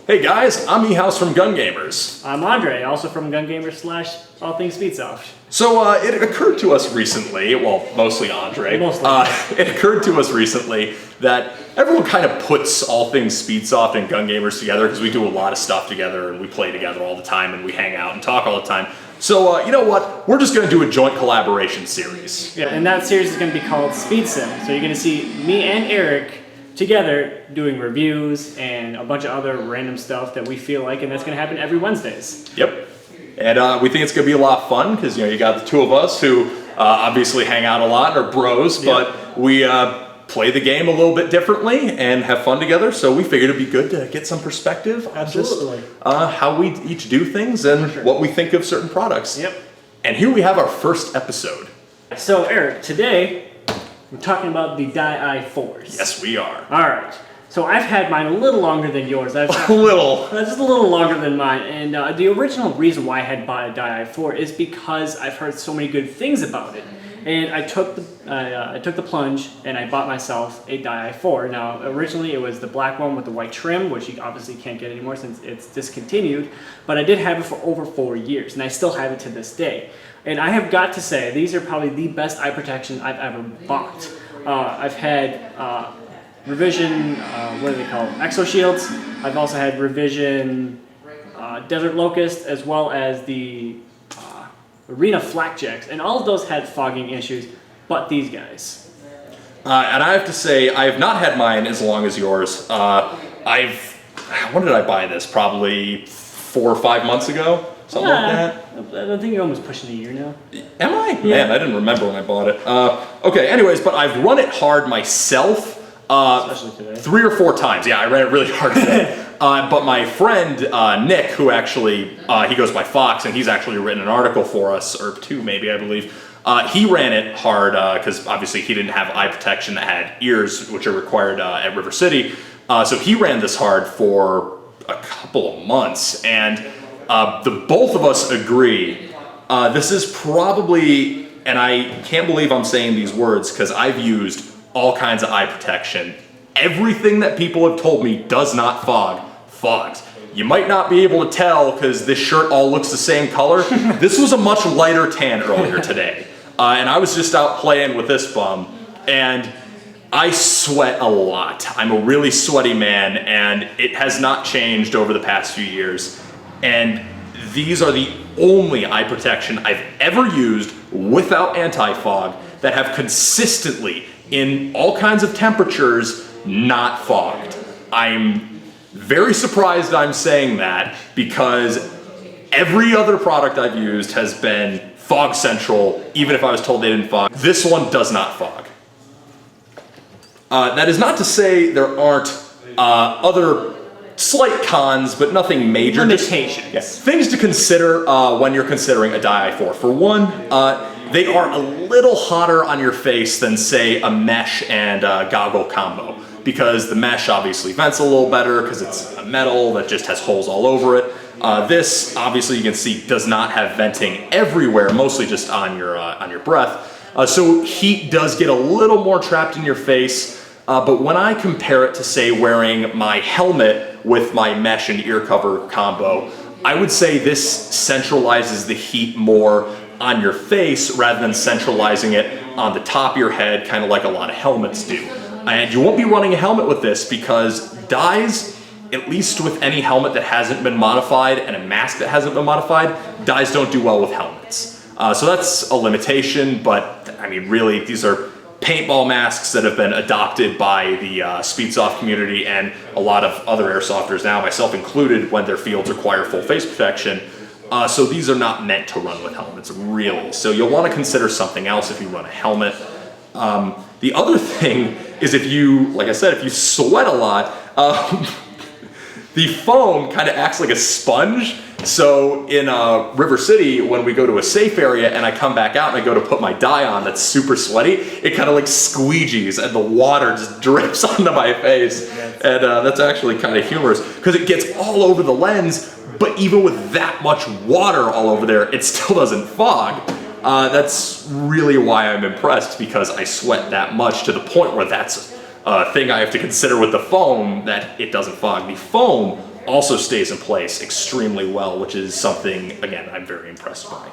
Hey guys, I'm E-House from Gun Gamers. I'm Andre, also from Gun Gamers / All Things Speedsoft. So it occurred to us recently, well, mostly Andre, it occurred to us recently that everyone kind of puts All Things Speedsoft and Gun Gamers together because we do a lot of stuff together and we play together all the time and we hang out and talk all the time. So you know what? We're just going to do a joint collaboration series. Yeah, and that series is going to be called SpeedSim. So you're going to see me and Eric together doing reviews and a bunch of other random stuff that we feel like, and that's going to happen every Wednesdays. Yep. And we think it's going to be a lot of fun because, you got the two of us who obviously hang out a lot and are bros, but we play the game a little bit differently and have fun together. So we figured it'd be good to get some perspective on just how we each do things and what we think of certain products. Yep. And here we have our first episode. So Eric, today we're talking about the i4s. Yes, we are. All right. So I've had mine a little longer than yours. Just a little longer than mine. And the original reason why I had bought a i4 is because I've heard so many good things about it. And I took the plunge and I bought myself a i4. Now, originally it was the black one with the white trim, which you obviously can't get anymore since it's discontinued. But I did have it for over 4 years, and I still have it to this day. And I have got to say, these are probably the best eye protection I've ever bought. I've had Revision, what are they called? Exo Shields. I've also had Revision Desert Locust, as well as the Arena Flakjacks, and all of those had fogging issues, but these guys. And I have to say, I have not had mine as long as yours. When did I buy this? Probably 4 or 5 months ago? Something like that? I think you're almost pushing a year now. Am I? Yeah. Man, I didn't remember when I bought it. Okay, anyways, but I've run it hard myself. Especially today. 3 or 4 times. Yeah, I ran it really hard today. But my friend, Nick, who actually, he goes by Fox, and he's actually written an article for us, or 2 maybe, I believe. He ran it hard because obviously he didn't have eye protection that had ears, which are required at River City. So he ran this hard for a couple of months, and the both of us agree this is probably, and I can't believe I'm saying these words because I've used all kinds of eye protection. Everything that people have told me does not fog, fogs. You might not be able to tell because this shirt all looks the same color. This was a much lighter tan earlier today. And I was just out playing with this bum, and I sweat a lot. I'm a really sweaty man, and it has not changed over the past few years. And these are the only eye protection I've ever used without anti-fog that have consistently, in all kinds of temperatures, not fogged. I'm very surprised I'm saying that because every other product I've used has been fog central, even if I was told they didn't fog. This one does not fog. That is not to say there aren't other slight cons, but nothing major. Limitations. Things to consider when you're considering a i4. For one, they are a little hotter on your face than, say, a mesh and goggle combo, because the mesh obviously vents a little better because it's a metal that just has holes all over it. This, obviously, you can see does not have venting everywhere, mostly just on your breath. So heat does get a little more trapped in your face. But when I compare it to, say, wearing my helmet with my mesh and ear cover combo, I would say this centralizes the heat more on your face rather than centralizing it on the top of your head, kind of like a lot of helmets do. And you won't be running a helmet with this because dyes, at least with any helmet that hasn't been modified and a mask that hasn't been modified, dyes don't do well with helmets. So that's a limitation, but I mean, really, these are paintball masks that have been adopted by the SpeedSoft community and a lot of other airsofters now, myself included, when their fields require full face protection. So these are not meant to run with helmets, really. So you'll want to consider something else if you run a helmet. The other thing is if you, like I said, if you sweat a lot, the foam kind of acts like a sponge. So in River City, when we go to a safe area and I come back out and I go to put my dye on that's super sweaty, it kind of like squeegees and the water just drips onto my face. And that's actually kind of humorous because it gets all over the lens, but even with that much water all over there, it still doesn't fog. That's really why I'm impressed, because I sweat that much to the point where that's a thing I have to consider with the foam, that it doesn't fog. The foam also stays in place extremely well, which is something, again, I'm very impressed by.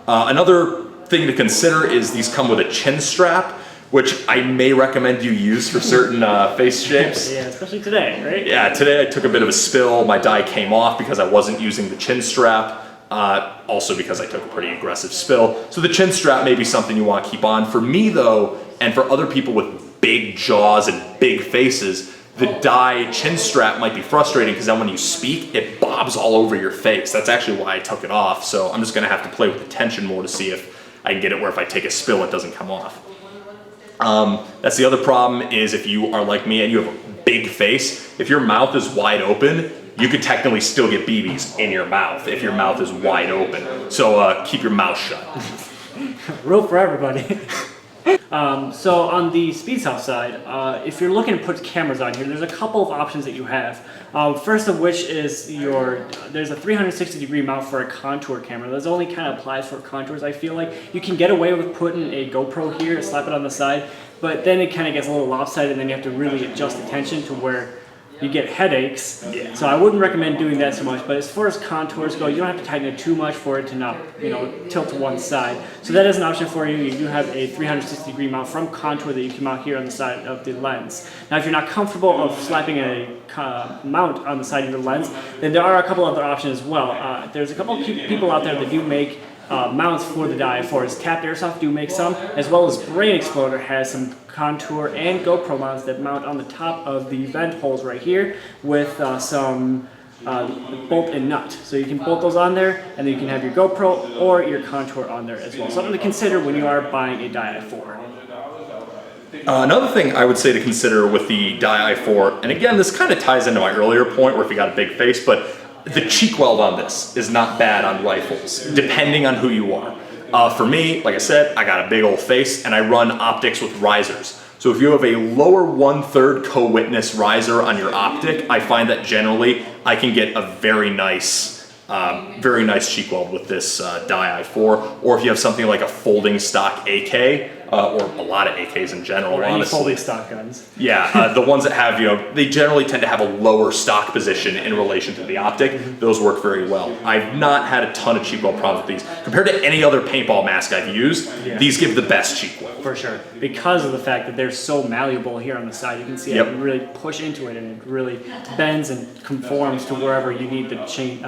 Another thing to consider is these come with a chin strap, which I may recommend you use for certain face shapes. Yeah, especially today, right? Yeah, today I took a bit of a spill. My die came off because I wasn't using the chin strap. Also because I took a pretty aggressive spill. So the chin strap may be something you want to keep on. For me though, and for other people with big jaws and big faces, the die chin strap might be frustrating because then when you speak, it bobs all over your face. That's actually why I took it off. So I'm just gonna have to play with the tension more to see if I can get it where if I take a spill, it doesn't come off. That's the other problem is if you are like me and you have a big face, if your mouth is wide open, you could technically still get BBs in your mouth if your mouth is wide open. So keep your mouth shut. Rule for everybody. So on the SpeedSoft side, if you're looking to put cameras on here, there's a couple of options that you have. First of which is there's a 360-degree mount for a contour camera. That only kind of applies for contours, I feel like. You can get away with putting a GoPro here, slap it on the side, but then it kind of gets a little lopsided and then you have to really adjust the tension to where you get headaches. Yeah. So I wouldn't recommend doing that so much, but as far as contours go, you don't have to tighten it too much for it to not, tilt to one side. So that is an option for you. You do have a 360-degree mount from contour that you can mount here on the side of the lens. Now, if you're not comfortable of slapping a mount on the side of your lens, then there are a couple other options as well. There's a couple of people out there that do make mounts for the die-4s. Tapped Airsoft do make some, as well as Brain Exploder has some contour and GoPro mounts that mount on the top of the vent holes right here with some bolt and nut. So you can bolt those on there and then you can have your GoPro or your contour on there as well. Something to consider when you are buying a die-4. Another thing I would say to consider with the die-4, and again this kind of ties into my earlier point where if you got a big face, but the cheek weld on this is not bad on rifles, depending on who you are. For me, like I said, I got a big old face and I run optics with risers. So if you have a lower 1/3 co-witness riser on your optic, I find that generally I can get a very nice cheek weld with this die-4. Or if you have something like a folding stock AK, or a lot of AKs in general, or any honestly. folding stock guns. Yeah, the ones that have, they generally tend to have a lower stock position in relation to the optic. Those work very well. I've not had a ton of cheek weld problems with these. Compared to any other paintball mask I've used, these give the best cheek weld. For sure. Because of the fact that they're so malleable here on the side, you can see I can really push into it and it really bends and conforms to wherever you need the cheek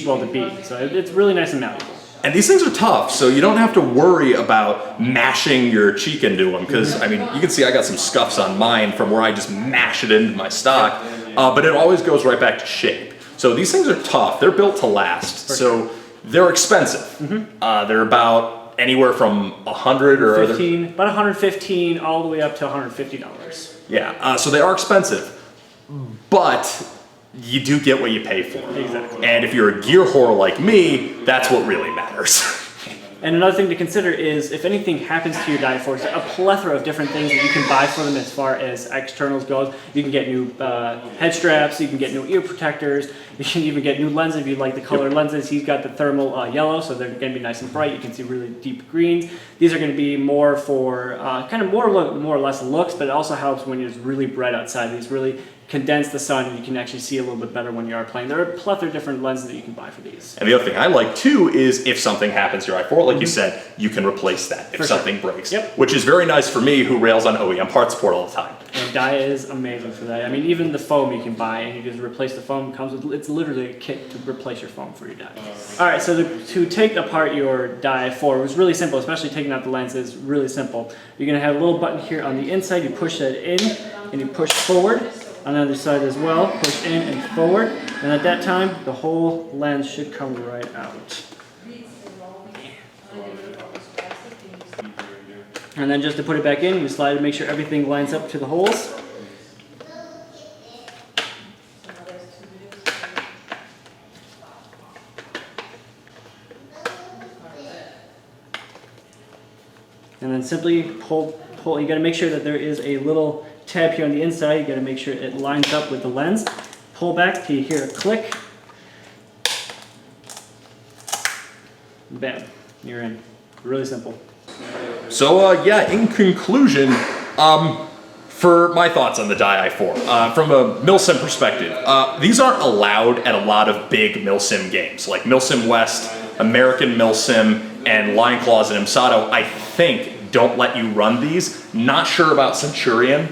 weld to be. So it's really nice and malleable. And these things are tough, so you don't have to worry about mashing your cheek into them, because, I mean, you can see I got some scuffs on mine from where I just mash it into my stock, but it always goes right back to shape. So these things are tough. They're built to last, so they're expensive. They're about anywhere from $100 or about $115 all the way up to $150. Yeah, so they are expensive, but you do get what you pay for. Exactly. And if you're a gear whore like me, that's what really matters. And another thing to consider is if anything happens to your die-4, a plethora of different things that you can buy for them as far as externals goes. You can get new head straps, you can get new ear protectors, you can even get new lenses if you like the color lenses. He's got the thermal yellow, so they're going to be nice and bright. You can see really deep greens. These are going to be more for kind of more or less looks, but it also helps when it's really bright outside. These really condense the sun and you can actually see a little bit better when you are playing. There are a plethora of different lenses that you can buy for these. And the other thing I like too is if something happens to your i4, like you said, you can replace that if something breaks. Which is very nice for me who rails on OEM part support all the time. And Dia is amazing for that. I mean, even the foam you can buy and you just replace the foam. Comes with, it's literally a kit to replace your foam for your die. Alright, so to take apart your die-4 was really simple, especially taking out the lens is really simple. You're going to have a little button here on the inside, you push that in and you push forward. On the other side as well, push in and forward, and at that time, the whole lens should come right out. And then just to put it back in, you slide to make sure everything lines up to the holes. And then simply pull, you gotta make sure that there is a little tab here on the inside. You got to make sure it lines up with the lens. Pull back till you hear a click. Bam, you're in. Really simple. So yeah, in conclusion, For my thoughts on the Di-4, from a milsim perspective, these aren't allowed at a lot of big milsim games, like Milsim West, American Milsim, and Lion Claws and IMSATO, I think, don't let you run these. Not sure about Centurion.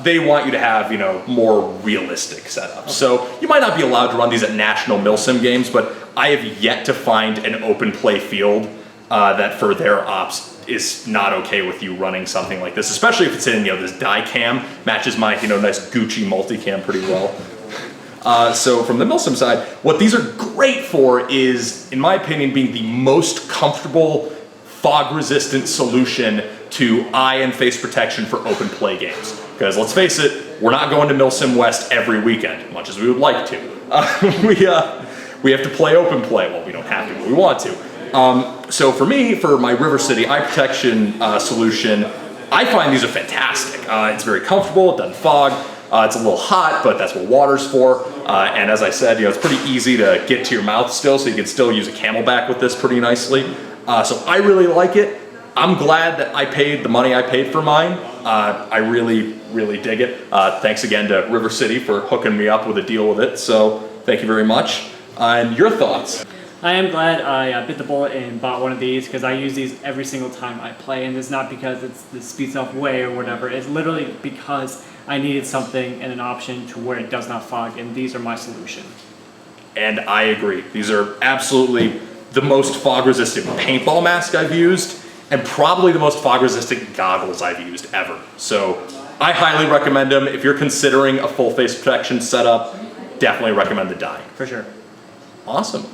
They want you to have, you know, more realistic setups. So you might not be allowed to run these at national milsim games, but I have yet to find an open play field that for their ops is not okay with you running something like this, especially if it's in, you know, this die cam, matches my, you know, nice Gucci multicam pretty well. So from the milsim side, what these are great for is, in my opinion, being the most comfortable fog-resistant solution to eye and face protection for open play games. Because let's face it, we're not going to Milsim West every weekend, much as we would like to. We have to play open play. Well, we don't have to, but we want to. So for me, for my River City eye protection solution, I find these are fantastic. It's very comfortable, it doesn't fog. It's a little hot, but that's what water's for. And as I said, you know, it's pretty easy to get to your mouth still, so you can still use a Camelback with this pretty nicely. So I really like it. I'm glad that I paid the money I paid for mine. I really, really dig it. Thanks again to River City for hooking me up with a deal with it. So thank you very much. And your thoughts? I am glad I bit the bullet and bought one of these because I use these every single time I play, and it's not because it's the SpeedSoft way or whatever. It's literally because I needed something and an option to where it does not fog, and these are my solution. And I agree. These are absolutely the most fog-resistant paintball mask I've used, and probably the most fog-resistant goggles I've used ever. So I highly recommend them. If you're considering a full face protection setup, definitely recommend the Di. For sure. Awesome.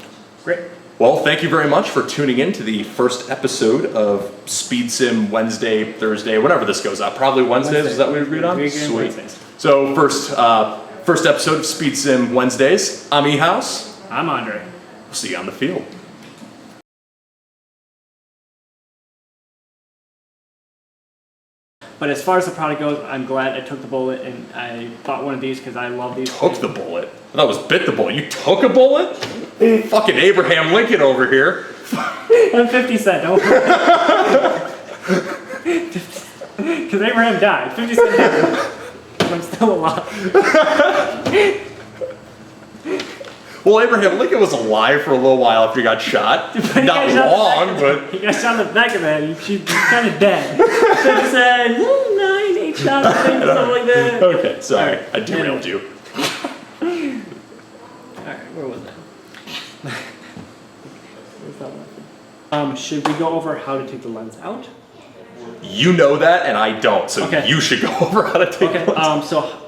Great. Well, thank you very much for tuning in to the first episode of SpeedSim Wednesday, Thursday, whenever this goes out. Probably Wednesdays, is that what we agreed on? Sweet. Wednesdays. So first episode of SpeedSim Wednesdays. I'm E-House. I'm Andre. We'll see you on the field. But as far as the product goes, I'm glad I took the bullet and I bought one of these because I love these. Took the bullet? I thought it was bit the bullet. You took a bullet? Fucking Abraham Lincoln over here. I'm 50 Cent, don't worry. Because Abraham died. 50 Cent died. I'm still alive. Well, Abraham Lincoln was alive for a little while after he got shot. Not long, but... He got shot in the back of the head. He's kind of dead. 50 Cent, 9, 8 shots, something like that. Okay, sorry. I derailed you. Alright, where was that? Should we go over how to take the lens out? You know that, and I don't, so okay. You should go over how to take the lens out. So